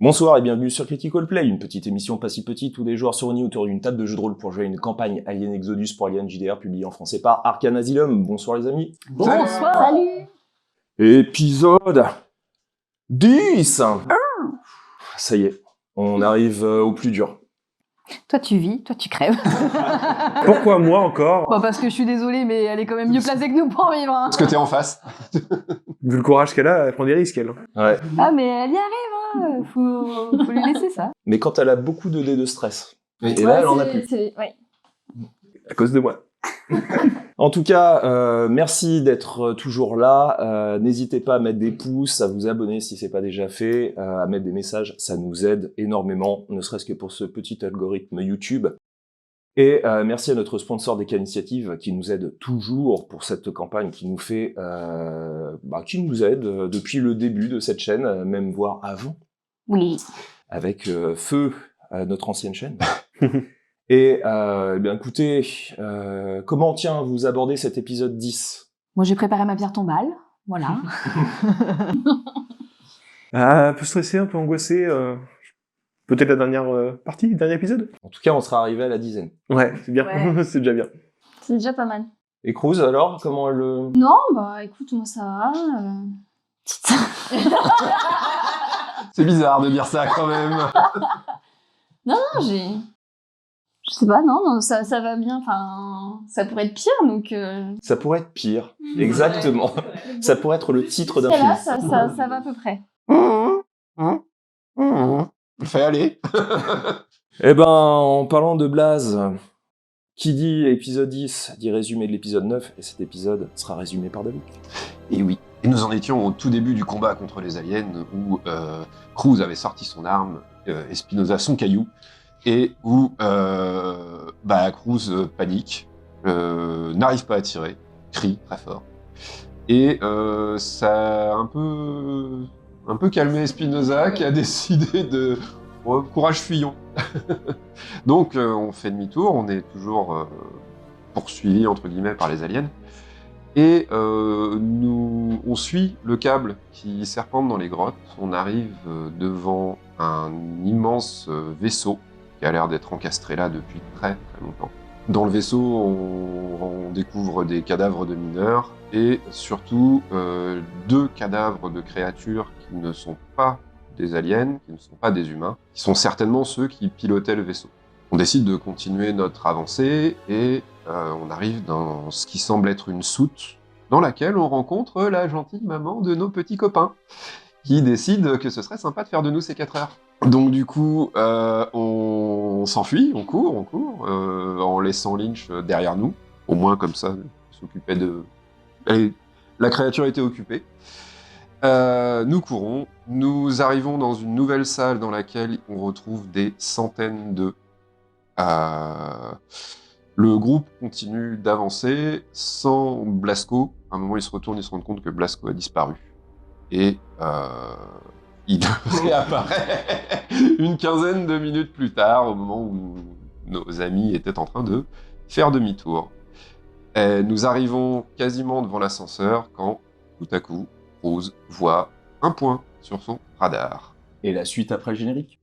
Bonsoir et bienvenue sur Critical Play, une petite émission pas si petite où des joueurs se réunissent autour d'une table de jeu de rôle pour jouer à une campagne Alien Exodus pour Alien JDR publiée en français par Arcane Asylum. Bonsoir les amis. Bonsoir. Salut. Épisode 10. Ça y est, on arrive au plus dur. Toi tu vis, toi tu crèves. Pourquoi moi encore? Bon, parce que je suis désolée, mais elle est quand même mieux placée que nous pour vivre. Hein. Parce que t'es en face. Vu le courage qu'elle a, elle prend des risques, elle. Ouais. Ah, mais elle y arrive, hein. Faut lui laisser ça. Mais quand elle a beaucoup de dés de stress. Oui. Et là, elle en a plus. Ouais. À cause de moi. En tout cas, merci d'être toujours là. N'hésitez pas à mettre des pouces, à vous abonner si c'est pas déjà fait, à mettre des messages, ça nous aide énormément, ne serait-ce que pour ce petit algorithme YouTube. Et merci à notre sponsor des Initiative qui nous aide toujours pour cette campagne, qui nous fait, qui nous aide depuis le début de cette chaîne, même voire avant, Oui. avec Feu, notre ancienne chaîne. Et bien écoutez, comment vous abordez cet épisode 10 ? Moi j'ai préparé ma pierre tombale, voilà. Un peu stressé, un peu angoissé. Peut-être la dernière partie, le dernier épisode? En tout cas, on sera arrivé à la dizaine. Ouais, c'est bien. Ouais. C'est déjà bien. C'est déjà pas mal. Et Cruz, alors, comment elle... Non, bah écoute, moi ça va. C'est bizarre de dire ça quand même. Non, je sais pas, non, ça va bien, enfin, ça pourrait être pire, donc... Ça pourrait être pire, exactement. Ça pourrait être le titre d'un film. Là, ça va à peu près. Fais aller. Eh ben, en parlant de Blaze, qui dit épisode 10 dit résumé de l'épisode 9, et cet épisode sera résumé par David. Et oui. Et nous en étions au tout début du combat contre les aliens, où Cruz avait sorti son arme, Espinosa son caillou, et où Cruz panique, n'arrive pas à tirer, crie très fort. Et ça a un peu calmé Espinosa, qui a décidé de... courage fuyons. Donc on fait demi-tour, on est toujours poursuivi entre guillemets par les aliens. Et on suit le câble qui serpente dans les grottes. On arrive devant un immense vaisseau qui a l'air d'être encastré là depuis très très longtemps. Dans le vaisseau, on découvre des cadavres de mineurs et surtout 2 cadavres de créatures qui ne sont pas des aliens, qui ne sont pas des humains, qui sont certainement ceux qui pilotaient le vaisseau. On décide de continuer notre avancée et on arrive dans ce qui semble être une soute dans laquelle on rencontre la gentille maman de nos petits copains qui décide que ce serait sympa de faire de nous ces 4 heures. Donc du coup, on s'enfuit, on court, en laissant Lynch derrière nous. Au moins comme ça, il s'occupait de... La créature était occupée. Nous courons, nous arrivons dans une nouvelle salle dans laquelle on retrouve des centaines de... Le groupe continue d'avancer sans Blasco. À un moment, ils se retournent, ils se rendent compte que Blasco a disparu. Et il réapparaît une quinzaine de minutes plus tard, au moment où nos amis étaient en train de faire demi-tour. Et nous arrivons quasiment devant l'ascenseur quand, tout à coup, Rose voit un point sur son radar. Et la suite après le générique.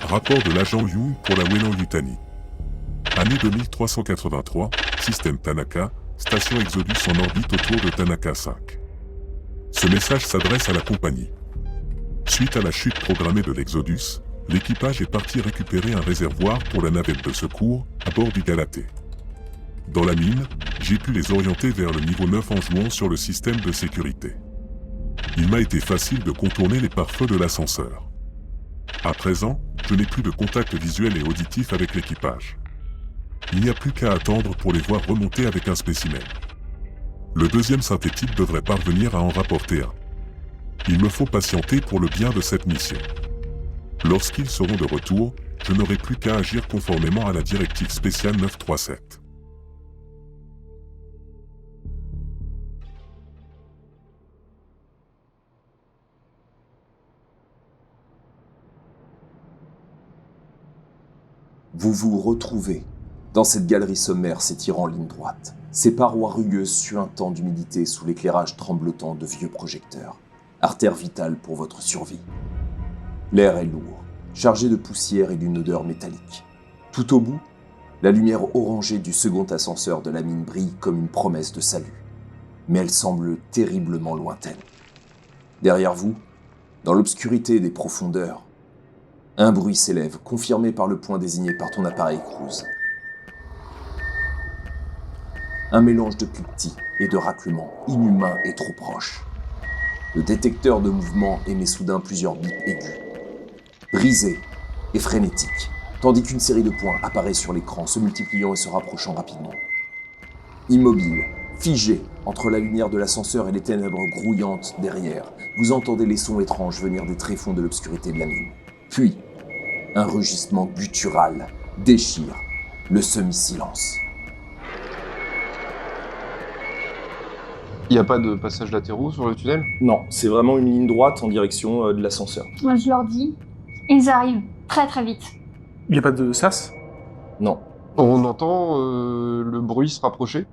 Rapport de l'agent Young pour la Weyland-Yutani. Année 2383, système Tanaka, station Exodus en orbite autour de Tanaka 5. Ce message s'adresse à la compagnie. Suite à la chute programmée de l'Exodus, l'équipage est parti récupérer un réservoir pour la navette de secours à bord du Galatée. Dans la mine, j'ai pu les orienter vers le niveau 9 en jouant sur le système de sécurité. Il m'a été facile de contourner les pare-feux de l'ascenseur. À présent, je n'ai plus de contact visuel et auditif avec l'équipage. Il n'y a plus qu'à attendre pour les voir remonter avec un spécimen. Le deuxième synthétique devrait parvenir à en rapporter un. Il me faut patienter pour le bien de cette mission. Lorsqu'ils seront de retour, je n'aurai plus qu'à agir conformément à la directive spéciale 937. Vous vous retrouvez dans cette galerie sommaire s'étirant en ligne droite, ses parois rugueuses suintant d'humidité sous l'éclairage tremblotant de vieux projecteurs, artère vitale pour votre survie. L'air est lourd, chargé de poussière et d'une odeur métallique. Tout au bout, la lumière orangée du second ascenseur de la mine brille comme une promesse de salut, mais elle semble terriblement lointaine. Derrière vous, dans l'obscurité des profondeurs, un bruit s'élève, confirmé par le point désigné par ton appareil Cruz. Un mélange de cliquetis et de raclements, inhumain et trop proche. Le détecteur de mouvement émet soudain plusieurs bips aigus, brisés et frénétiques, tandis qu'une série de points apparaît sur l'écran, se multipliant et se rapprochant rapidement. Immobile, figé entre la lumière de l'ascenseur et les ténèbres grouillantes derrière, vous entendez les sons étranges venir des tréfonds de l'obscurité de la mine. Puis, un rugissement guttural déchire le semi-silence. Il n'y a pas de passage latéraux sur le tunnel? Non, c'est vraiment une ligne droite en direction de l'ascenseur. Moi, je leur dis, ils arrivent très très vite. Il n'y a pas de sas? Non. On entend le bruit se rapprocher?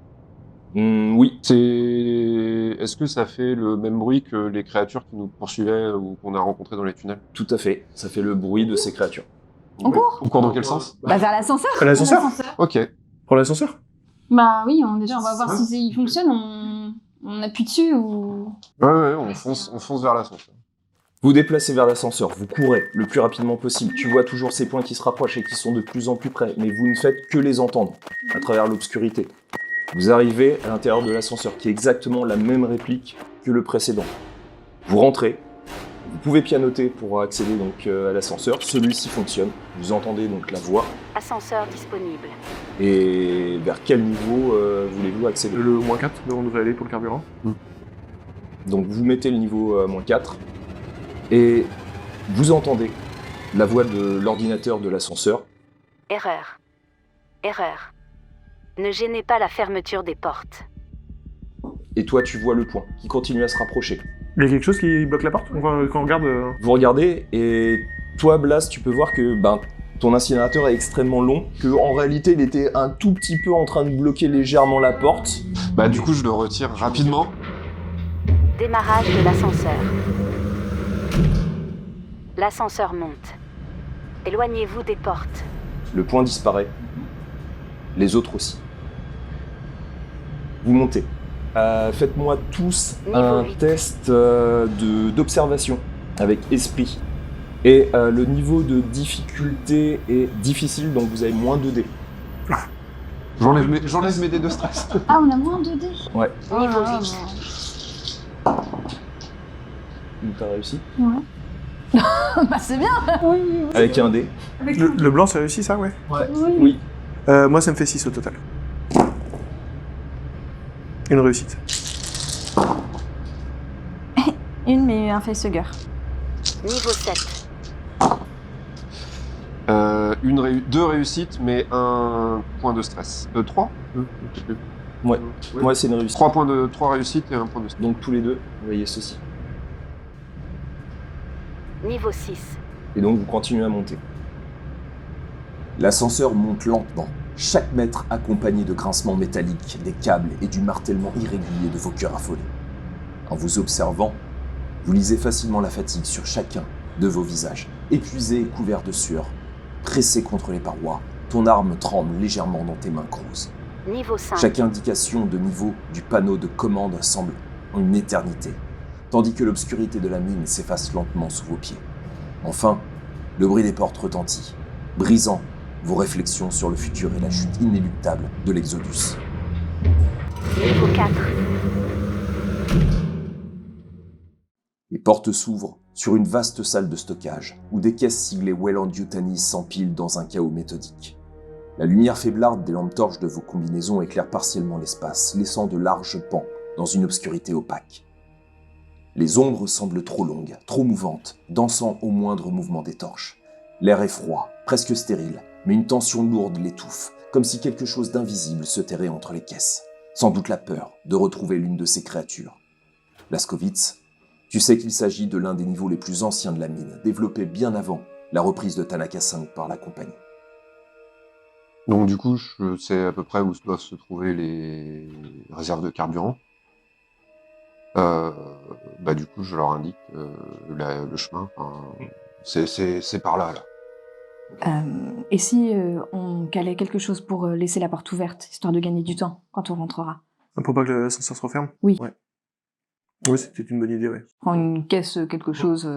Oui. Est-ce que ça fait le même bruit que les créatures qui nous poursuivaient ou qu'on a rencontrées dans les tunnels? Tout à fait. Ça fait le bruit de ces créatures. On court? On court dans quel sens? Bah vers l'ascenseur. À l'ascenseur? Ok. Pour l'ascenseur? Bah oui, on va voir si il fonctionne, on appuie dessus ou... Ouais, on fonce vers l'ascenseur. Vous déplacez vers l'ascenseur, vous courez le plus rapidement possible. Tu vois toujours ces points qui se rapprochent et qui sont de plus en plus près, mais vous ne faites que les entendre à travers l'obscurité. Vous arrivez à l'intérieur de l'ascenseur, qui est exactement la même réplique que le précédent. Vous rentrez, vous pouvez pianoter pour accéder donc à l'ascenseur. Celui-ci fonctionne, vous entendez donc la voix. Ascenseur disponible. Et vers quel niveau voulez-vous accéder? Le -4, là on devrait aller pour le carburant. Donc vous mettez le niveau -4 et vous entendez la voix de l'ordinateur de l'ascenseur. Erreur. Erreur. Ne gênez pas la fermeture des portes. Et toi tu vois le point qui continue à se rapprocher. Il y a quelque chose qui bloque la porte? Quand on regarde... Vous regardez et toi Blas tu peux voir que ton incinérateur est extrêmement long, que en réalité il était un tout petit peu en train de bloquer légèrement la porte. Bah du coup je le retire rapidement. Démarrage de l'ascenseur. L'ascenseur monte. Éloignez-vous des portes. Le point disparaît. Les autres aussi. Vous montez. Faites-moi tous un test d'observation avec esprit. Et le niveau de difficulté est difficile, donc vous avez moins 2 dés. J'enlève mes dés de stress. Ah, on a moins 2 dés. Ouais. Niveau Ah, 8. Donc t'as réussi. Ouais. Bah c'est bien. Oui. Avec un dé. Le blanc, c'est réussi ça, ouais? Oui. Moi, ça me fait 6 au total. Une réussite. Une, mais un facehugger. Niveau 7. 2 réussites, mais 1 point de stress. 3 Ouais. Moi c'est une réussite. 3 réussites et 1 point de stress. Donc tous les deux, vous voyez ceci. Niveau 6. Et donc vous continuez à monter. L'ascenseur monte lentement, chaque mètre accompagné de grincements métalliques, des câbles et du martèlement irrégulier de vos cœurs affolés. En vous observant, vous lisez facilement la fatigue sur chacun de vos visages, épuisés et couverts de sueur, Pressé contre les parois, ton arme tremble légèrement dans tes mains, Cruz. Niveau 5. Chaque indication de niveau du panneau de commande semble une éternité, tandis que l'obscurité de la mine s'efface lentement sous vos pieds. Enfin, le bruit des portes retentit, brisant vos réflexions sur le futur et la chute inéluctable de l'Exodus. Niveau 4. Les portes s'ouvrent sur une vaste salle de stockage, où des caisses siglées Weyland-Yutani s'empilent dans un chaos méthodique. La lumière faiblarde des lampes torches de vos combinaisons éclaire partiellement l'espace, laissant de larges pans dans une obscurité opaque. Les ombres semblent trop longues, trop mouvantes, dansant au moindre mouvement des torches. L'air est froid, presque stérile, mais une tension lourde l'étouffe, comme si quelque chose d'invisible se terrait entre les caisses. Sans doute la peur de retrouver l'une de ces créatures. Laskovitz, tu sais qu'il s'agit de l'un des niveaux les plus anciens de la mine, développé bien avant la reprise de Tanaka 5 par la compagnie. Donc du coup, je sais à peu près où doivent se trouver les réserves de carburant. Du coup, je leur indique le chemin. Enfin, c'est par là. Et si on calait quelque chose pour laisser la porte ouverte, histoire de gagner du temps quand on rentrera? Pour pas que l'ascenseur se referme? Oui. Ouais. Oui, c'était une bonne idée, ouais. Je prends une caisse, quelque chose,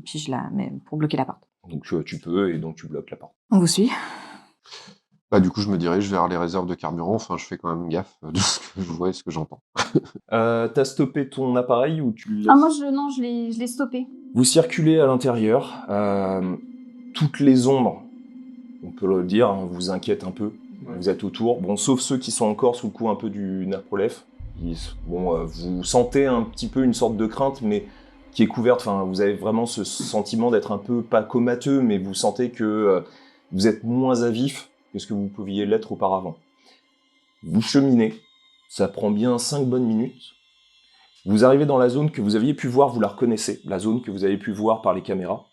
puis je la mets pour bloquer la porte. Donc tu peux, et donc tu bloques la porte. On vous suit? Du coup, je me dirige vers les réserves de carburant. Enfin, je fais quand même gaffe de ce que je vois et ce que j'entends. T'as stoppé ton appareil ou tu le laisses... Ah, moi, je l'ai stoppé. Vous circulez à l'intérieur. Toutes les ombres, on peut le dire, hein, vous inquiètent un peu. Ouais. Vous êtes autour. Bon, sauf ceux qui sont encore sous le coup un peu du Nerprolef. Vous sentez un petit peu une sorte de crainte, mais qui est couverte. Enfin, vous avez vraiment ce sentiment d'être un peu, pas comateux, mais vous sentez que vous êtes moins à vif que ce que vous pouviez l'être auparavant. Vous cheminez, ça prend bien 5 bonnes minutes. Vous arrivez dans la zone que vous aviez pu voir, vous la reconnaissez, la zone que vous avez pu voir par les caméras.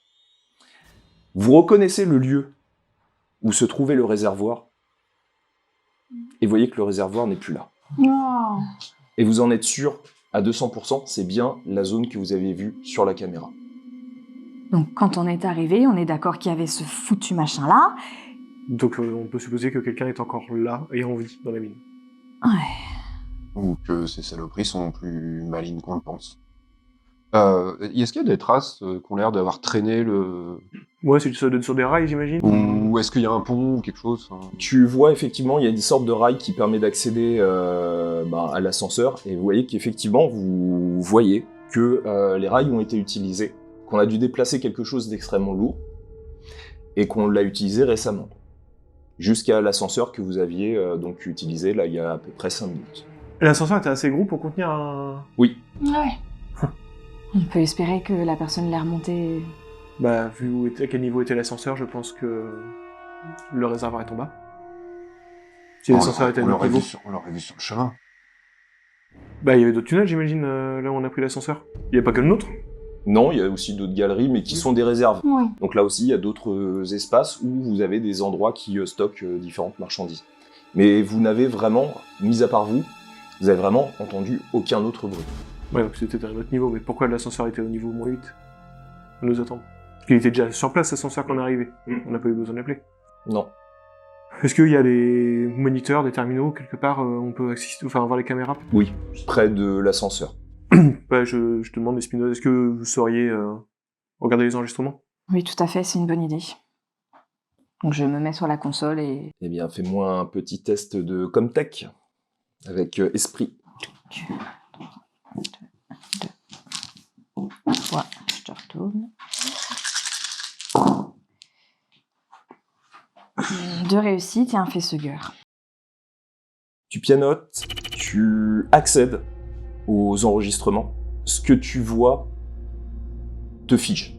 Vous reconnaissez le lieu où se trouvait le réservoir, et voyez que le réservoir n'est plus là. Oh. Et vous en êtes sûr à 200%, c'est bien la zone que vous avez vue sur la caméra. Donc quand on est arrivé, on est d'accord qu'il y avait ce foutu machin-là. Donc on peut supposer que quelqu'un est encore là et en vie dans la mine. Ouais. Ou que ces saloperies sont plus malignes qu'on le pense. Est-ce qu'il y a des traces qui ont l'air d'avoir traîné le... Ouais, c'est sur des rails, j'imagine. Ou est-ce qu'il y a un pont ou quelque chose? Tu vois effectivement, il y a une sorte de rail qui permet d'accéder à l'ascenseur, et vous voyez qu'effectivement, vous voyez que les rails ont été utilisés, qu'on a dû déplacer quelque chose d'extrêmement lourd, et qu'on l'a utilisé récemment, jusqu'à l'ascenseur que vous aviez donc utilisé là il y a à peu près 5 minutes. L'ascenseur était assez gros pour contenir un... Oui. Ouais. On peut espérer que la personne l'ait remonté. Vu à quel niveau était l'ascenseur, je pense que le réservoir est en bas. Si l'ascenseur était à on notre l'aurait niveau. on l'aurait vu sur le chemin. Il y avait d'autres tunnels, j'imagine, là où on a pris l'ascenseur. Il n'y avait pas que le nôtre. Non, il y a aussi d'autres galeries, mais qui sont des réserves. Oui. Donc là aussi, il y a d'autres espaces où vous avez des endroits qui stockent différentes marchandises. Mais vous n'avez vraiment, mis à part vous avez vraiment entendu aucun autre bruit. Ouais, donc c'était à notre niveau, mais pourquoi l'ascenseur était au niveau moins 8? On nous attend. Parce qu'il était déjà sur place, l'ascenseur, quand on est arrivé. On n'a pas eu besoin d'appeler. Non. Est-ce qu'il y a des moniteurs, des terminaux, quelque part, on peut assister, voir les caméras? Oui, près de l'ascenseur. Je te demande, Espinosa, est-ce que vous sauriez regarder les enregistrements? Oui, tout à fait, c'est une bonne idée. Donc je me mets sur la console et... Eh bien, fais-moi un petit test de Comtech avec esprit. 3, je te retourne. 2 réussites et un facehugger. Tu pianotes, tu accèdes aux enregistrements. Ce que tu vois te fige.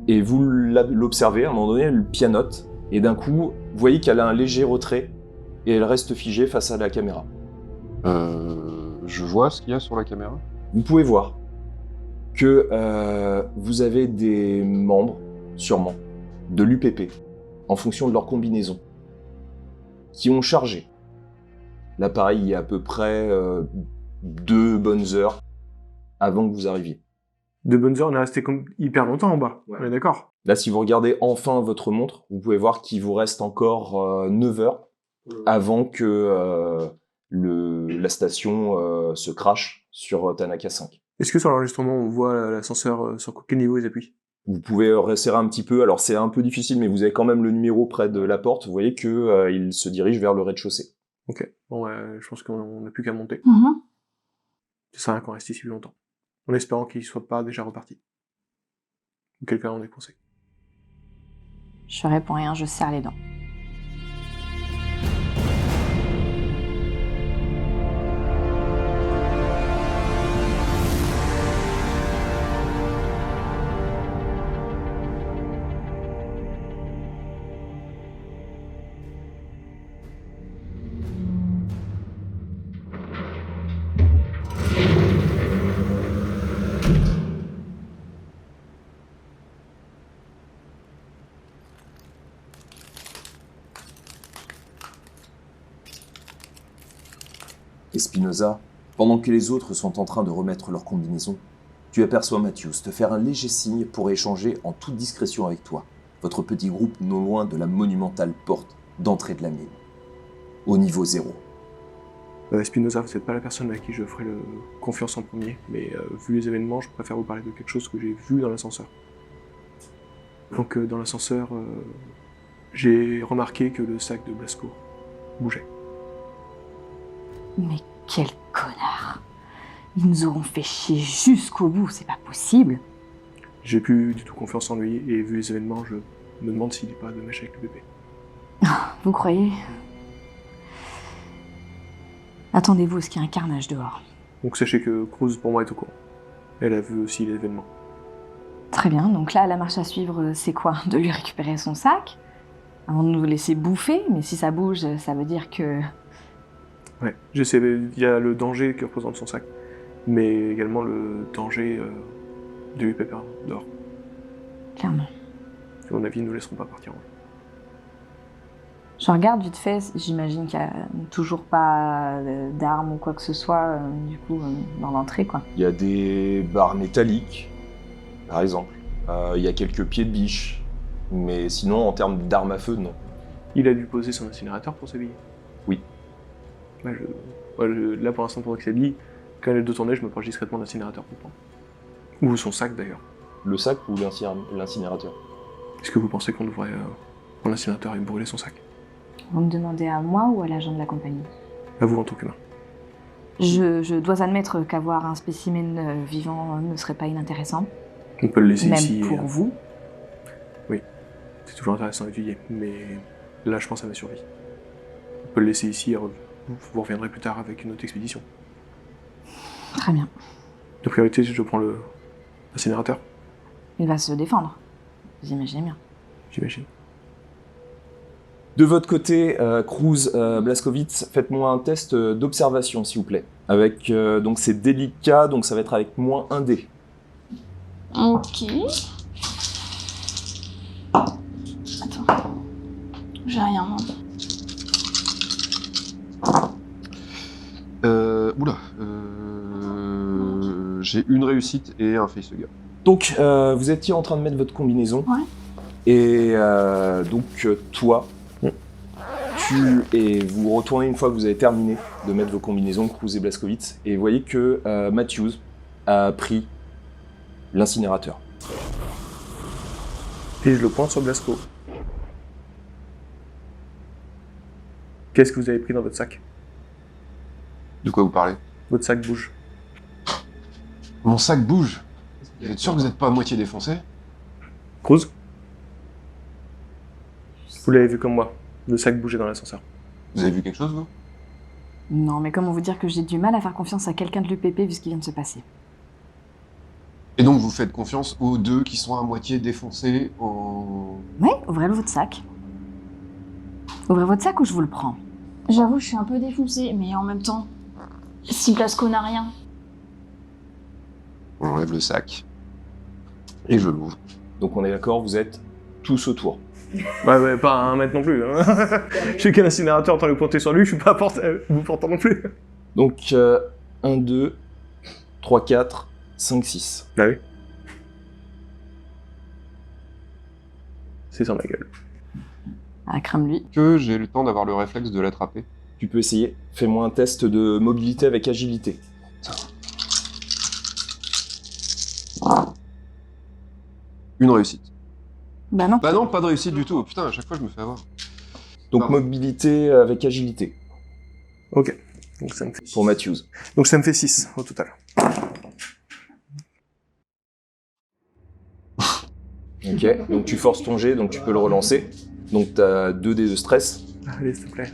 Et vous l'observez, à un moment donné, elle pianote, et d'un coup, vous voyez qu'elle a un léger retrait, et elle reste figée face à la caméra. Je vois ce qu'il y a sur la caméra. Vous pouvez voir que vous avez des membres, sûrement, de l'UPP, en fonction de leur combinaison, qui ont chargé l'appareil il y a à peu près 2 bonnes heures avant que vous arriviez. De bonnes heures, on est resté hyper longtemps en bas. Ouais. On est d'accord. Là, si vous regardez enfin votre montre, vous pouvez voir qu'il vous reste encore 9 heures avant que la station se crache sur Tanaka 5. Est-ce que sur l'enregistrement, on voit l'ascenseur sur quel niveau ils appuient? Vous pouvez resserrer un petit peu, alors c'est un peu difficile, mais vous avez quand même le numéro près de la porte, vous voyez que il se dirige vers le rez-de-chaussée. Ok. Bon, je pense qu'on n'a plus qu'à monter. Mhm. Ça sert à rien qu'on reste ici plus longtemps. En espérant qu'il soit pas déjà reparti. Ou quelqu'un en est coincé. Je réponds rien, je serre les dents. Espinosa, pendant que les autres sont en train de remettre leur combinaison, tu aperçois Matthews te faire un léger signe pour échanger en toute discrétion avec toi, votre petit groupe non loin de la monumentale porte d'entrée de la mine, au niveau 0. Spinoza, vous n'êtes pas la personne à qui je ferai confiance en premier, mais vu les événements, je préfère vous parler de quelque chose que j'ai vu dans l'ascenseur. Donc dans l'ascenseur, j'ai remarqué que le sac de Blasco bougeait. Mais quel connard! Ils nous auront fait chier jusqu'au bout, c'est pas possible! J'ai plus du tout confiance en lui, et vu les événements, je me demande s'il n'est pas de mèche avec le bébé. Vous croyez? Attendez-vous à ce qu'il y ait un carnage dehors. Donc sachez que Cruz, pour moi, est au courant. Elle a vu aussi l'événement. Très bien, donc là, la marche à suivre, c'est quoi? De lui récupérer son sac? Avant de nous laisser bouffer, mais si ça bouge, ça veut dire que... Ouais, j'essaie. Il y a le danger que représente son sac, mais également le danger de lui Pepper dehors. Clairement. À mon avis, ils ne nous laisseront pas partir. Je regarde vite fait, j'imagine qu'il n'y a toujours pas d'armes ou quoi que ce soit, du coup, dans l'entrée, quoi. Il y a des barres métalliques, par exemple. Il y a quelques pieds de biche, mais sinon, en termes d'armes à feu, non. Il a dû poser son incinérateur pour s'habiller. Oui. Là, pour l'instant, pendant qu'il s'habille, quand elle est de tourner, je me proche discrètement de l'incinérateur pour prendre. Ou son sac, d'ailleurs. Le sac ou l'incinérateur? Est-ce que vous pensez qu'on devrait prendre l'incinérateur et brûler son sac? Vous me demandez à moi ou à l'agent de la compagnie? À vous en tant qu'humain. Je dois admettre qu'avoir un spécimen vivant ne serait pas inintéressant. On peut le laisser Même ici. pour vous. Oui, c'est toujours intéressant à étudier, mais là, je pense à ma survie. On peut le laisser ici et vous reviendrez plus tard avec une autre expédition. Très bien. De priorité, je prends l'incinérateur, Il va se défendre. Vous imaginez bien. j'imagine. De votre côté, Cruz, Blaskowitz, faites-moi un test d'observation, s'il vous plaît. Avec, donc c'est délicat, donc ça va être avec moins 1 dé. Ok. Attends. J'ai rien, moi. J'ai une réussite et un facehugger. Donc, vous étiez en train de mettre votre combinaison. Ouais. Et donc, toi, vous retournez une fois que vous avez terminé de mettre vos combinaisons, Cruz et Blaskowitz, et vous voyez que Matthews a pris l'incinérateur. Et je le pointe sur Blasco. Qu'est-ce que vous avez pris dans votre sac? De quoi vous parlez? Votre sac bouge. Mon sac bouge. Vous êtes sûr que vous n'êtes pas à moitié défoncé? Cruz? Vous l'avez vu comme moi. Le sac bougeait dans l'ascenseur. Vous avez vu quelque chose, vous? Non, mais comment vous dire que j'ai du mal à faire confiance à quelqu'un de l'UPP vu ce qui vient de se passer? Et donc vous faites confiance aux deux qui sont à moitié défoncés en... Ouais, ouvrez votre sac. Ouvrez votre sac ou je vous le prends. J'avoue, je suis un peu défoncée, mais en même temps, si Blasco n'a rien. On enlève le sac. Et je l'ouvre. Donc on est d'accord, vous êtes tous autour. Ouais, pas à 1 mètre non plus. Hein. Je sais qu'un incinérateur, tant le pointer sur lui, je suis pas vous portant non plus. Donc 1, 2, 3, 4, 5, 6. Bah oui. C'est dans ma gueule. Ah, crame-lui. Que j'ai le temps d'avoir le réflexe de l'attraper. Tu peux essayer. Fais-moi un test de mobilité avec agilité. Une réussite. Bah non. Bah non, pas de réussite du tout. Oh, putain, à chaque fois je me fais avoir. Donc Pardon. mobilité avec agilité Ok. Donc ça me fait pour Matthews. Donc ça me fait 6 au total. Ok, donc tu forces ton jet, donc tu peux le relancer. Donc t'as 2 dés de stress. Allez, s'il te plaît.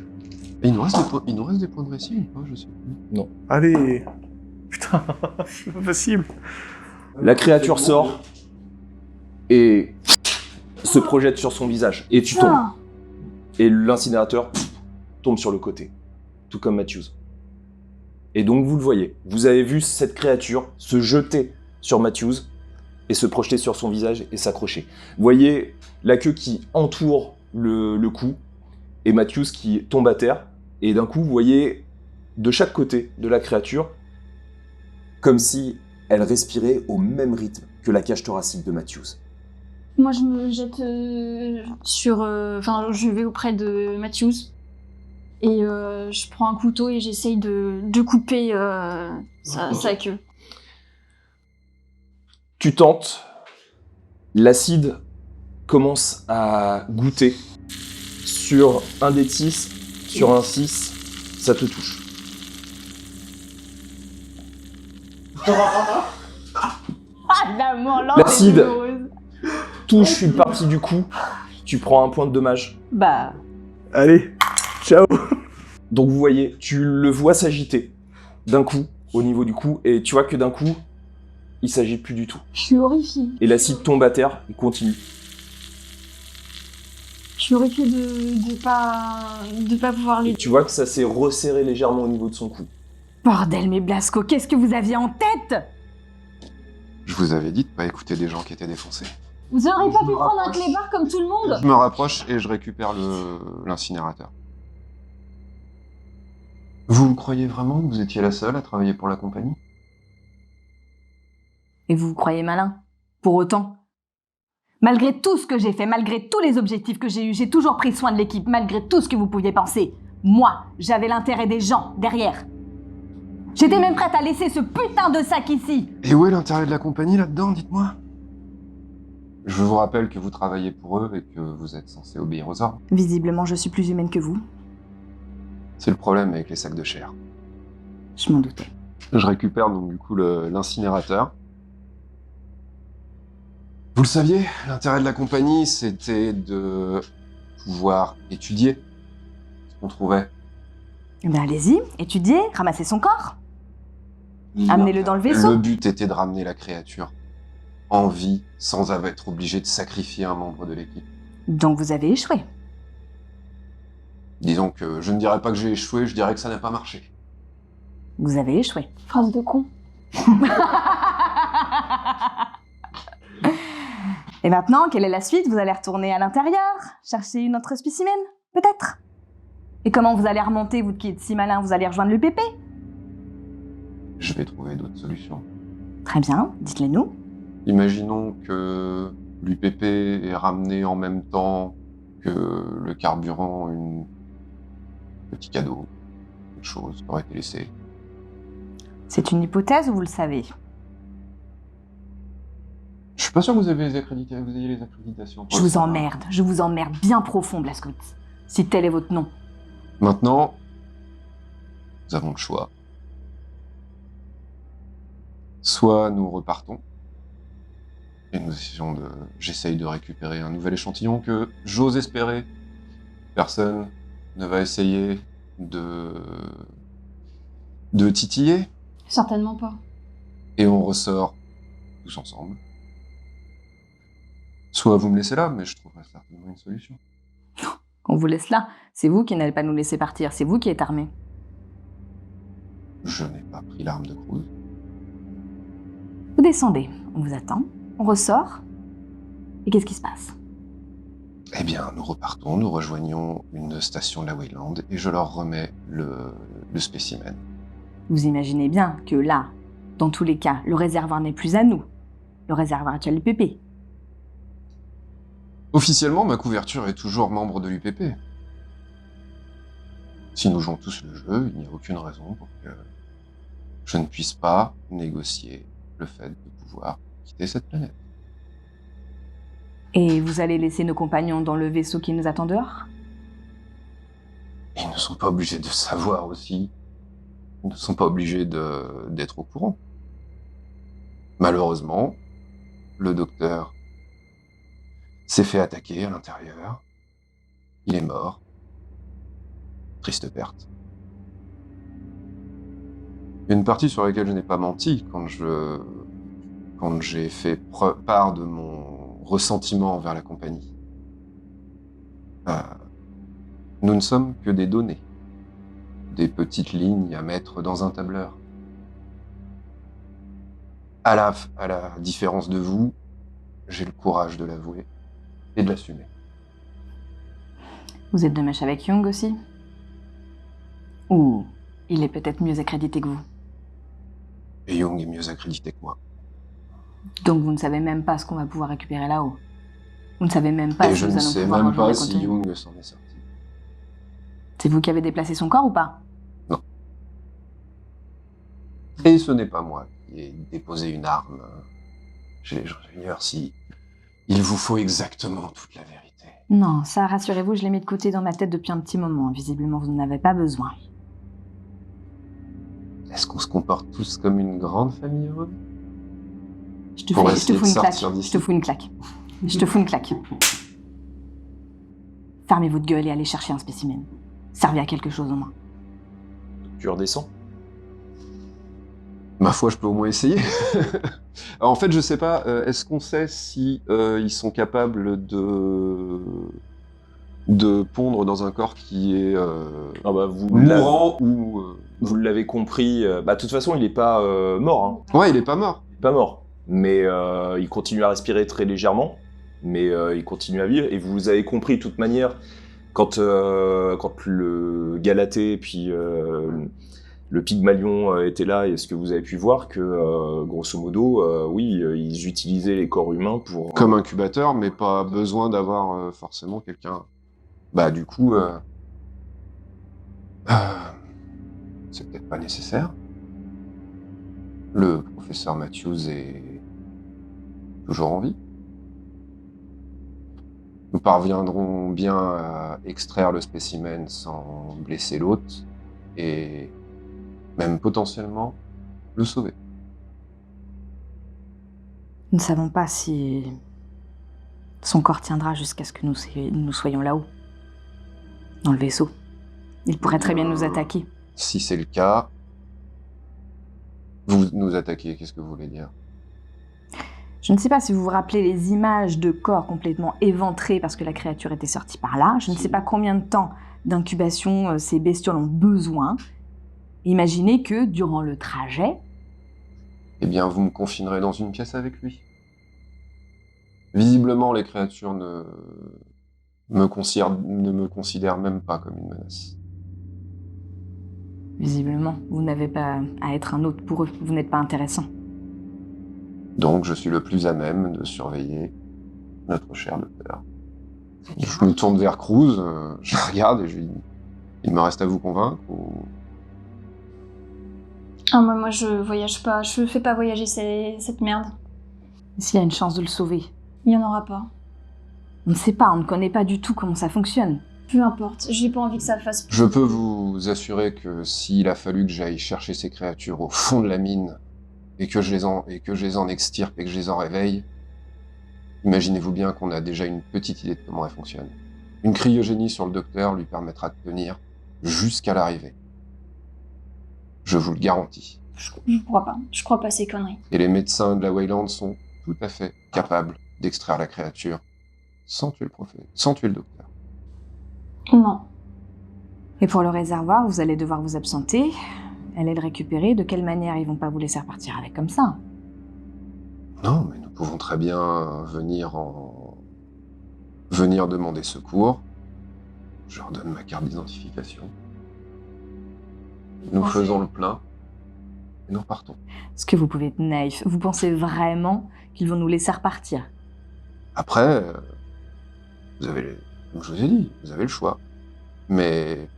Et il nous reste des points de réussite ou pas? Je sais plus. Allez. Putain, c'est pas possible. La créature sort et se projette sur son visage. Et tu tombes. Ah, Et l'incinérateur tombe sur le côté. Tout comme Matthews. Et donc vous le voyez. Vous avez vu cette créature se jeter sur Matthews et se projeter sur son visage et s'accrocher. Vous voyez la queue qui entoure le cou et Matthews qui tombe à terre. Et d'un coup, vous voyez de chaque côté de la créature comme si elle respirait au même rythme que la cage thoracique de Matthews. moi, je me jette sur... Enfin, je vais auprès de Matthews. Et je prends un couteau et j'essaye de couper sa queue. Tu tentes, l'acide commence à goûter sur un des 6, sur un 6, ça te touche. Ah, l'amour, L'acide touche une partie du cou, tu prends un point de dommage. Bah, Allez, ciao. Donc vous voyez, tu le vois s'agiter d'un coup au niveau du cou, et tu vois que d'un coup, il s'agite plus du tout. Je suis horrifiée. Et l'acide tombe à terre et continue. Je suis horrifiée de pas pouvoir Et l'aider. tu vois que ça s'est resserré légèrement au niveau de son cou. bordel, mais Blasco, qu'est-ce que vous aviez en tête? Je vous avais dit de pas écouter des gens qui étaient défoncés. Vous auriez pas Je pu me prendre un rapproche. clébard comme tout le monde? Je me rapproche et je récupère l'incinérateur. Vous croyez vraiment que vous étiez la seule à travailler pour la compagnie? Et vous vous croyez malin? Pour autant. Malgré tout ce que j'ai fait, malgré tous les objectifs que j'ai eus, j'ai toujours pris soin de l'équipe, malgré tout ce que vous pouviez penser. Moi, j'avais l'intérêt des gens derrière. J'étais même prête à laisser ce putain de sac ici. Et où est l'intérêt de la compagnie là-dedans, dites-moi? Je vous rappelle que vous travaillez pour eux et que vous êtes censé obéir aux ordres. Visiblement, je suis plus humaine que vous. C'est le problème avec les sacs de chair. Je m'en doutais. Je récupère donc du coup l'incinérateur. Vous le saviez, l'intérêt de la compagnie, c'était de pouvoir étudier ce qu'on trouvait. Eh ben allez-y, étudiez, ramassez son corps. Amenez-le dans le vaisseau. Le but était de ramener la créature en vie sans être obligé de sacrifier un membre de l'équipe. Donc vous avez échoué. Disons que je ne dirais pas que j'ai échoué, je dirais que ça n'a pas marché. Vous avez échoué. Phrase de con. Et maintenant, quelle est la suite? Vous allez retourner à l'intérieur, chercher une autre spécimen, peut-être? Et comment vous allez remonter, vous qui êtes si malin, vous allez rejoindre l'UPP? Je vais trouver d'autres solutions. Très bien, dites-les nous. Imaginons que l'UPP est ramené en même temps que le carburant, un petit cadeau, quelque chose qui aurait été laissé. C'est une hypothèse ou vous le savez? Je suis pas sûr que vous ayez les accréditations. pour Je le vous savoir. je vous emmerde bien profond, Blascout. Si tel est votre nom. Maintenant, nous avons le choix. Soit nous repartons, et j'essaye de récupérer un nouvel échantillon que j'ose espérer. Personne ne va essayer de titiller, Certainement pas. et on ressort tous ensemble. Soit vous me laissez là, mais je trouverai certainement une solution. On vous laisse là. C'est vous qui n'allez pas nous laisser partir. C'est vous qui êtes armés. Je n'ai pas pris l'arme de Cruz. Vous descendez. On vous attend. On ressort. Et qu'est-ce qui se passe? Eh bien, nous repartons, nous rejoignons une station de la Wayland, et je leur remets le spécimen. Vous imaginez bien que là, dans tous les cas, le réservoir n'est plus à nous. Le réservoir est à l'UPP. Officiellement, ma couverture est toujours membre de l'UPP. Si nous jouons tous le jeu, il n'y a aucune raison pour que je ne puisse pas négocier le fait de pouvoir quitter cette planète. Et vous allez laisser nos compagnons dans le vaisseau qui nous attend dehors? Ils ne sont pas obligés de savoir aussi. Ils ne sont pas obligés d'être au courant. Malheureusement, le docteur s'est fait attaquer à l'intérieur. Il est mort. Triste perte. Une partie sur laquelle je n'ai pas menti quand j'ai fait part de mon ressentiment envers la compagnie. Nous ne sommes que des données, des petites lignes à mettre dans un tableur. À la différence de vous, j'ai le courage de l'avouer et de l'assumer. Vous êtes de mèche avec Young aussi? Ou il est peut-être mieux accrédité que vous? Et Young est mieux accrédité que moi. Donc vous ne savez même pas ce qu'on va pouvoir récupérer là-haut. Vous ne savez même pas Et si je nous ne allons sais pouvoir même rejoindre pas le si contenu. Young s'en est sorti. C'est vous qui avez déplacé son corps ou pas? Et ce n'est pas moi qui ai déposé une arme chez les ingénieurs si il vous faut exactement toute la vérité. Non, ça, rassurez-vous, je l'ai mis de côté dans ma tête depuis un petit moment. Visiblement, vous n'en avez pas besoin. Est-ce qu'on se comporte tous comme une grande famille heureuse? Je te Pour fous essayer une de claque. sortir d'ici. Je te fous une claque. Je te fous une claque. Fermez votre gueule et allez chercher un spécimen. Servez à quelque chose au moins. Tu redescends? Ma foi, je peux au moins essayer. Alors, en fait, je sais pas, est-ce qu'on sait si ils sont capables de pondre dans un corps qui est Ah bah, vous mourant ou... vous l'avez compris. De toute façon, il n'est pas mort. Hein. Ouais, il est pas mort. Il est pas mort. Mais il continue à respirer très légèrement. Mais il continue à vivre. Et vous avez compris de toute manière, quand le Galatée et puis le Pygmalion était là, et ce que vous avez pu voir, que grosso modo, oui, ils utilisaient les corps humains pour... Comme incubateur, mais pas besoin d'avoir forcément quelqu'un... Bah du coup... c'est peut-être pas nécessaire. Le professeur Matthews est toujours en vie. Nous parviendrons bien à extraire le spécimen sans blesser l'hôte et même potentiellement le sauver. Nous ne savons pas si son corps tiendra jusqu'à ce que nous soyons là-haut, dans le vaisseau. Il pourrait très bien nous attaquer. Si c'est le cas, vous nous attaquez, qu'est-ce que vous voulez dire? Je ne sais pas si vous vous rappelez les images de corps complètement éventrés parce que la créature était sortie par là. Je ne sais pas combien de temps d'incubation ces bestioles ont besoin. Imaginez que, durant le trajet... Eh bien, vous me confinerez dans une pièce avec lui. Visiblement, les créatures ne me considèrent même pas comme une menace. Visiblement, vous n'avez pas à être un hôte pour eux. Vous n'êtes pas intéressant. Donc, je suis le plus à même de surveiller notre cher docteur. Je me tourne vers Cruz, je la regarde et je lui dis « Il me reste à vous convaincre ou... » Ah, moi, je voyage pas. Je fais pas voyager cette merde. S'il y a une chance de le sauver. Il y en aura pas. On ne sait pas, on ne connaît pas du tout comment ça fonctionne. Peu importe. J'ai pas envie que ça fasse... Je peux vous assurer que s'il a fallu que j'aille chercher ces créatures au fond de la mine et que je les en extirpe et que je les en réveille, imaginez-vous bien qu'on a déjà une petite idée de comment elles fonctionnent. Une cryogénie sur le docteur lui permettra de tenir jusqu'à l'arrivée. Je vous le garantis. Je crois pas. Je crois pas à ces conneries. Et les médecins de la Wayland sont tout à fait capables d'extraire la créature sans tuer le prophète, sans tuer le docteur. Non. Et pour le réservoir, vous allez devoir vous absenter, aller le récupérer. De quelle manière ils vont pas vous laisser repartir avec comme ça? Non, mais nous pouvons très bien venir demander secours. Je leur donne ma carte d'identification. Nous faisons le plein et nous partons. Est-ce que vous pouvez être naïf? Vous pensez vraiment qu'ils vont nous laisser repartir? Après, Comme je vous ai dit, vous avez le choix. Mais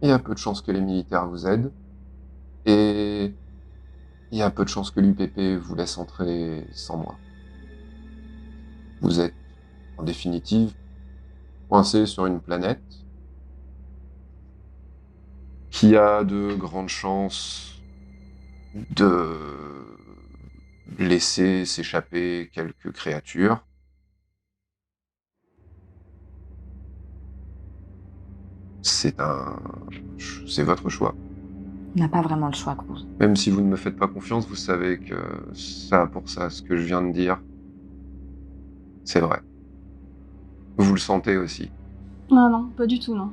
il y a peu de chances que les militaires vous aident. Et il y a peu de chances que l'UPP vous laisse entrer sans moi. Vous êtes, en définitive, coincé sur une planète qui a de grandes chances de laisser s'échapper quelques créatures. C'est votre choix. On n'a pas vraiment le choix, Cruz. Même si vous ne me faites pas confiance, vous savez que ce que je viens de dire, c'est vrai. Vous le sentez aussi. Non, pas du tout, non.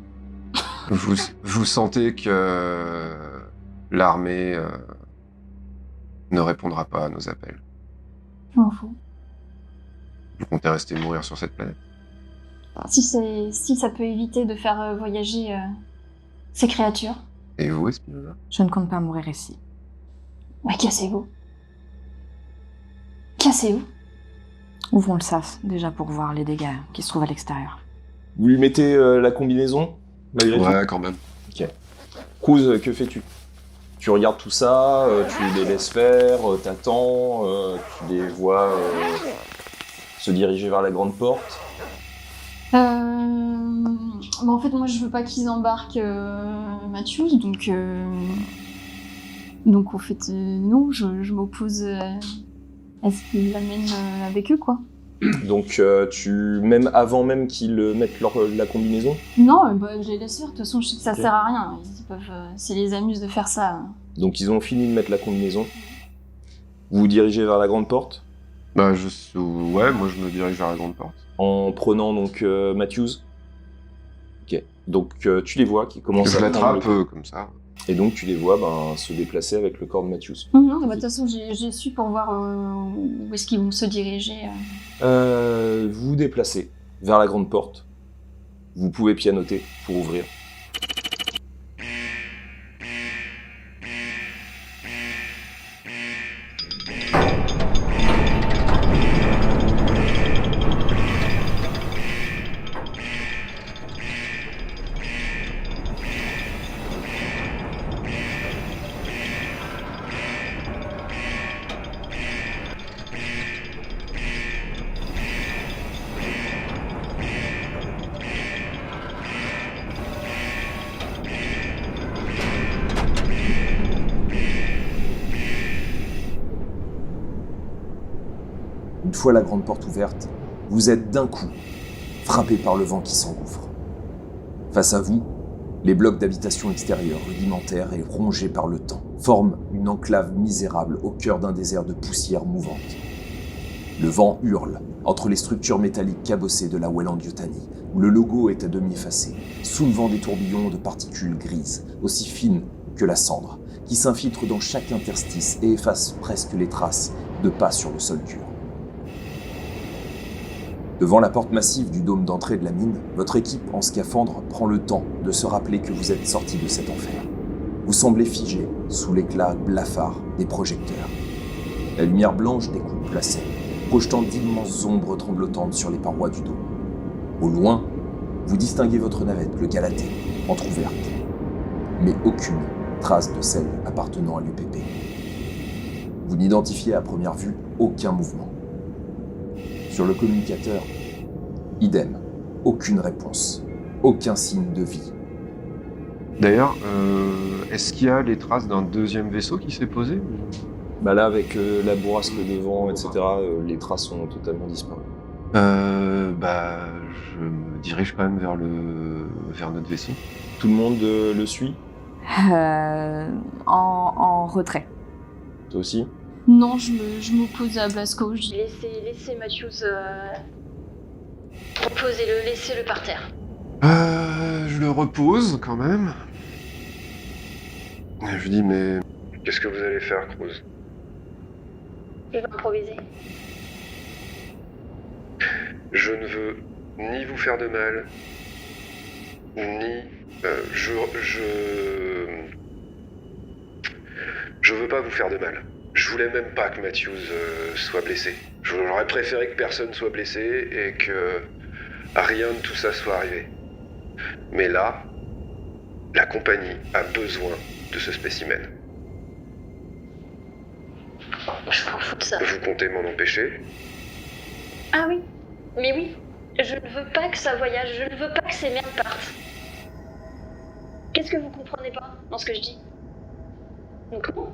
Vous sentez que l'armée ne répondra pas à nos appels. Je m'en fous. Vous comptez rester mourir sur cette planète. Si ça peut éviter de faire voyager ces créatures. Et vous, Espinosa? Je ne compte pas mourir ici. Ouais, cassez-vous. Cassez-vous. Ouvrons le sas, déjà pour voir les dégâts qui se trouvent à l'extérieur. Vous lui mettez la combinaison, malgré tout? Ouais, quand même. Ok. Cruz, que fais-tu? Tu regardes tout ça, tu les laisses faire, t'attends, tu les vois se diriger vers la grande porte. En fait, moi, je veux pas qu'ils embarquent Matthews, donc en fait, non, je m'oppose à ce qu'ils l'amènent avec eux, quoi. Donc, avant même qu'ils mettent la combinaison? Non, je les laisse faire. De toute façon, je sais que ça sert à rien. Ils peuvent, ça les amuse de faire ça. Donc, ils ont fini de mettre la combinaison. Vous vous dirigez vers la grande porte? Bah, ouais, moi je me dirige vers la grande porte. En prenant donc Matthews. Ok. Donc, tu les vois qui commencent Je à l'attrape prendre comme ça. Et donc, tu les vois se déplacer avec le corps de Matthews. De toute façon, j'ai su pour voir où est-ce qu'ils vont se diriger. Vous vous déplacez vers la grande porte. Vous pouvez pianoter pour ouvrir. Une fois la grande porte ouverte, vous êtes d'un coup frappé par le vent qui s'engouffre. Face à vous, les blocs d'habitation extérieure rudimentaires et rongés par le temps forment une enclave misérable au cœur d'un désert de poussière mouvante. Le vent hurle entre les structures métalliques cabossées de la Weyland-Yutani, où le logo est à demi effacé, soulevant des tourbillons de particules grises, aussi fines que la cendre, qui s'infiltrent dans chaque interstice et effacent presque les traces de pas sur le sol dur. Devant la porte massive du dôme d'entrée de la mine, votre équipe en scaphandre prend le temps de se rappeler que vous êtes sorti de cet enfer. Vous semblez figé sous l'éclat blafard des projecteurs. La lumière blanche découpe la scène, projetant d'immenses ombres tremblotantes sur les parois du dôme. Au loin, vous distinguez votre navette, le Galatée, entr'ouverte, mais aucune trace de celle appartenant à l'UPP. Vous n'identifiez à première vue aucun mouvement. Sur le communicateur, idem, aucune réponse, aucun signe de vie. D'ailleurs, est-ce qu'il y a les traces d'un deuxième vaisseau qui s'est posé? Bah là, avec la bourrasque de vent, etc., les traces ont totalement disparu. Je me dirige quand même vers notre vaisseau. Tout le monde le suit? En retrait. Toi aussi? Non, je m'oppose à Blasco. Je dis laissez Matthews. Reposez-le, laissez-le par terre. Je le repose quand même. Et je dis, mais qu'est-ce que vous allez faire, Cruz? Il va improviser. Je ne veux ni vous faire de mal, ni je veux pas vous faire de mal. Je voulais même pas que Matthews soit blessé. J'aurais préféré que personne soit blessé et que rien de tout ça soit arrivé. Mais là, la compagnie a besoin de ce spécimen. Je m'en fous de ça. Vous comptez m'en empêcher? Ah oui, mais oui. Je ne veux pas que ça voyage, je ne veux pas que ces merdes partent. Qu'est-ce que vous comprenez pas dans ce que je dis? Donc bon.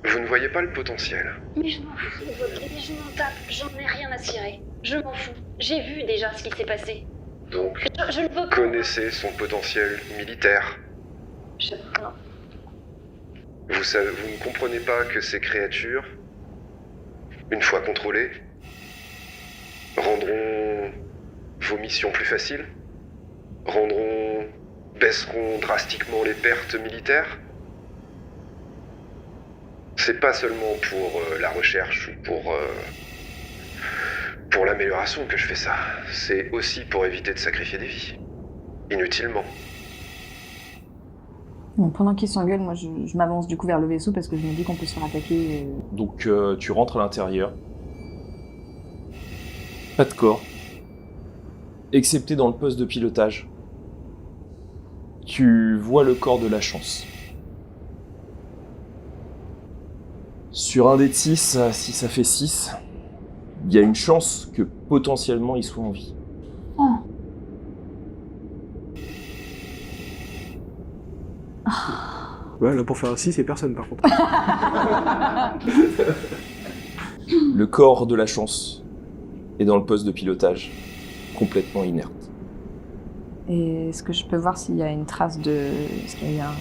Vous ne voyez pas le potentiel. Mais je m'en fous de votre idée, je m'en tape, j'en ai rien à cirer. Je m'en fous. J'ai vu déjà ce qui s'est passé. Donc, Je ne veux pas. connaissez son potentiel militaire. Non. Vous ne comprenez pas que ces créatures, une fois contrôlées, rendront vos missions plus faciles, baisseront drastiquement les pertes militaires. C'est pas seulement pour la recherche ou pour l'amélioration que je fais ça. C'est aussi pour éviter de sacrifier des vies. Inutilement. Bon, pendant qu'ils s'engueulent, moi je m'avance du coup vers le vaisseau parce que je me dis qu'on peut se faire attaquer. Donc tu rentres à l'intérieur. Pas de corps. Excepté dans le poste de pilotage. Tu vois le corps de la chance. Sur un dé de 6, si ça fait 6, il y a une chance que potentiellement il soit en vie. Oh. Ouais, là pour faire un 6, c'est personne par contre. Le corps de la chance est dans le poste de pilotage, complètement inerte. Et est-ce que je peux voir s'il y a une trace de... Est-ce qu'il y a un...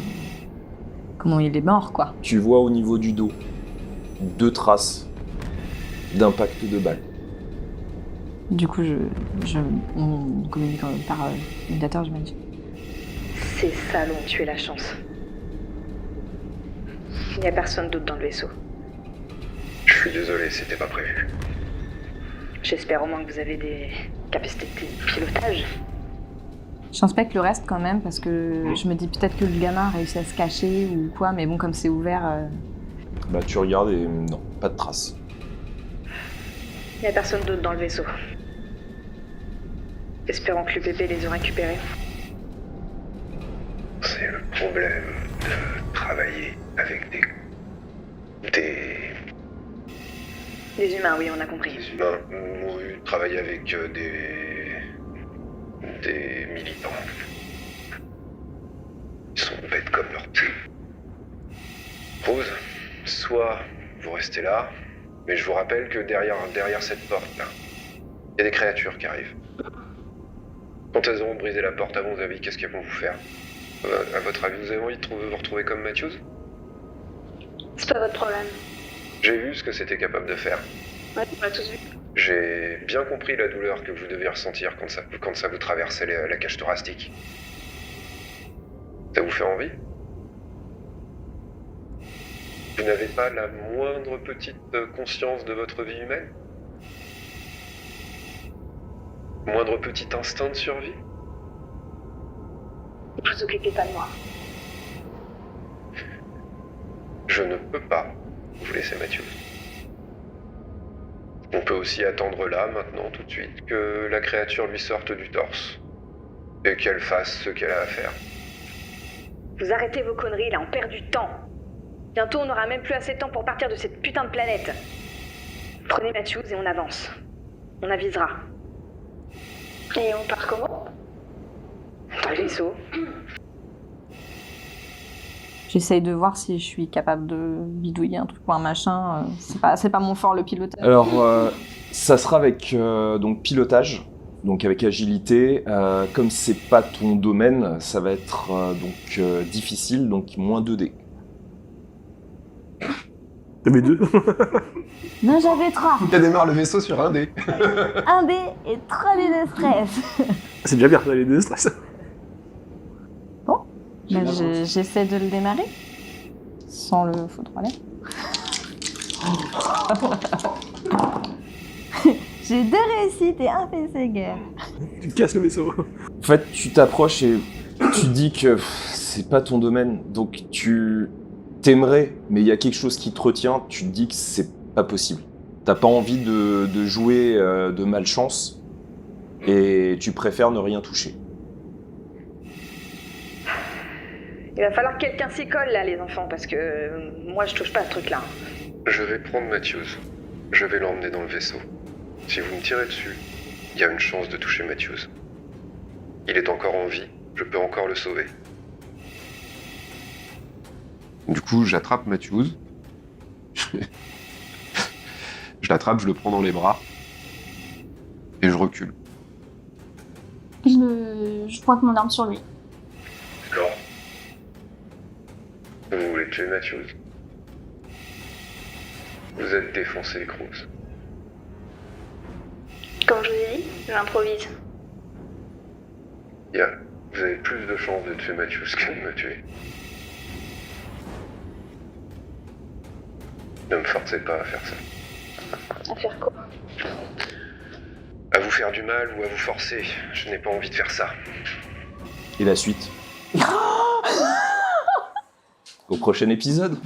Comment il est mort, quoi? Tu vois au niveau du dos 2 traces d'impact de balle. Du coup, on communique par médiateur, j'imagine. Ces salauds ont tué la chance. Il n'y a personne d'autre dans le vaisseau. Je suis désolé, c'était pas prévu. J'espère au moins que vous avez des capacités de pilotage. J'inspecte le reste quand même parce que je me dis peut-être que le gamin a réussi à se cacher ou quoi, mais bon, comme c'est ouvert... Bah tu regardes et non, pas de traces. Il n'y a personne d'autre dans le vaisseau. Espérons que l'UPP les a récupérés. C'est le problème de travailler avec Les humains, oui, on a compris. des humains ou travailler avec des militants. Ils sont bêtes comme leur pied. Rose, soit vous restez là, mais je vous rappelle que derrière cette porte-là, il y a des créatures qui arrivent. Quand elles auront brisé la porte, à mon avis, qu'est-ce qu'elles vont vous faire? À votre avis, vous avez envie de vous retrouver comme Matthews? C'est pas votre problème. J'ai vu ce que c'était capable de faire. Ouais, on l'a tous vu. J'ai bien compris la douleur que vous deviez ressentir quand ça vous traversait la cage thoracique. Ça vous fait envie? Vous n'avez pas la moindre petite conscience de votre vie humaine? Moindre petit instinct de survie? Ne vous occupez pas de moi. Je ne peux pas vous laisser Matthews. On peut aussi attendre là, maintenant, tout de suite, que la créature lui sorte du torse. Et qu'elle fasse ce qu'elle a à faire. Vous arrêtez vos conneries, là, on perd du temps. Bientôt, on n'aura même plus assez de temps pour partir de cette putain de planète. Prenez Matthews et on avance. On avisera. Et on part comment? Dans le vaisseau. J'essaye de voir si je suis capable de bidouiller un truc ou un machin. C'est pas mon fort, le pilotage. Alors, ça sera avec donc pilotage, donc avec agilité. Comme c'est pas ton domaine, ça va être difficile, donc moins 2 dés. T'avais 2? Non, j'avais 3. Tu démarres le vaisseau sur un dé. 1 dé et 3 dés de stress. C'est déjà bien, t'as les 2 stress. Bah, j'essaie de le démarrer. Sans le faux 3 lettres. J'ai 2 réussites et 1 fait guerre. Tu casses le vaisseau. En fait, tu t'approches et tu dis que c'est pas ton domaine, donc tu T'aimerais, mais il y a quelque chose qui te retient, tu te dis que c'est pas possible. T'as pas envie de jouer de malchance, et tu préfères ne rien toucher. Il va falloir que quelqu'un s'y colle là, les enfants, parce que moi je touche pas à ce truc-là. Je vais prendre Matthews. Je vais l'emmener dans le vaisseau. Si vous me tirez dessus, il y a une chance de toucher Matthews. Il est encore en vie, je peux encore le sauver. Du coup, j'attrape Matthews. Je l'attrape, je le prends dans les bras. Et je recule. Je pointe mon arme sur lui. D'accord. Vous voulez tuer Matthews? Vous êtes défoncé, Cruz. Comme je vous ai dit, j'improvise. Vous avez plus de chances de tuer Matthews que de me tuer. Ne me forcez pas à faire ça. À faire quoi? À vous faire du mal ou à vous forcer. Je n'ai pas envie de faire ça. Et la suite au prochain épisode.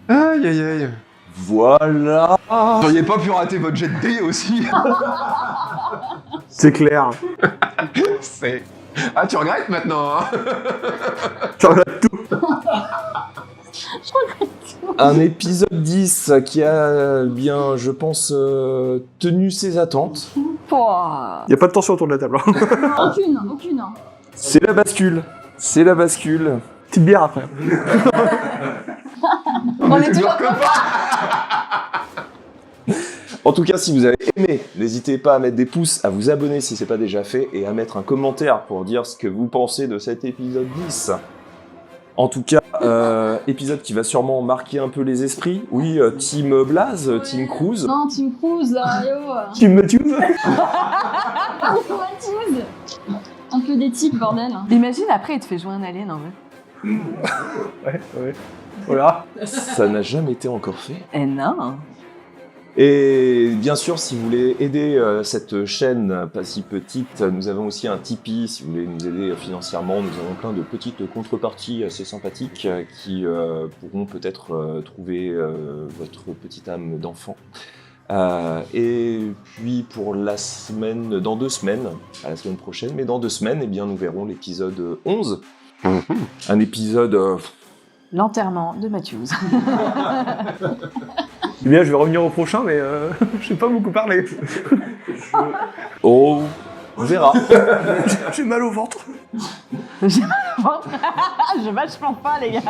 Aïe aïe aïe. Voilà. Vous n'auriez pas pu rater votre jet de dés aussi? C'est clair. C'est... Ah, tu regrettes maintenant, hein? Tu regardes tout. Un épisode 10 qui a bien, je pense, tenu ses attentes. Pouah. Y a pas de tension autour de la table. Hein. Aucune. C'est la bascule. C'est la bascule. Petite bière après. On est toujours En tout cas, si vous avez aimé, n'hésitez pas à mettre des pouces, à vous abonner si c'est pas déjà fait, et à mettre un commentaire pour dire ce que vous pensez de cet épisode 10. En tout cas, épisode qui va sûrement marquer un peu les esprits. Oui, Team Blaze, Team Cruz. Non, Team Cruz, là, yo. Team Matthews. Matthews. Un peu d'éthique, bordel. Imagine après, il te fait jouer un alien en vrai. Ouais. Voilà. Ça n'a jamais été encore fait. Eh non. Et bien sûr, si vous voulez aider cette chaîne pas si petite, nous avons aussi un Tipeee. Si vous voulez nous aider financièrement, nous avons plein de petites contreparties assez sympathiques qui pourront peut-être trouver votre petite âme d'enfant. Et puis pour la semaine, dans 2 semaines, à la semaine prochaine, mais dans 2 semaines, eh bien, nous verrons l'épisode 11. Un épisode... L'enterrement de Matthews. Eh bien, je vais revenir au prochain, mais je sais pas beaucoup parler. Oh, on verra. J'ai mal au ventre. J'ai vachement pas, les gars.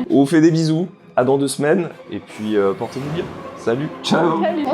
On vous fait des bisous. À dans 2 semaines. Et puis, portez-vous bien. Salut. Ciao. Salut.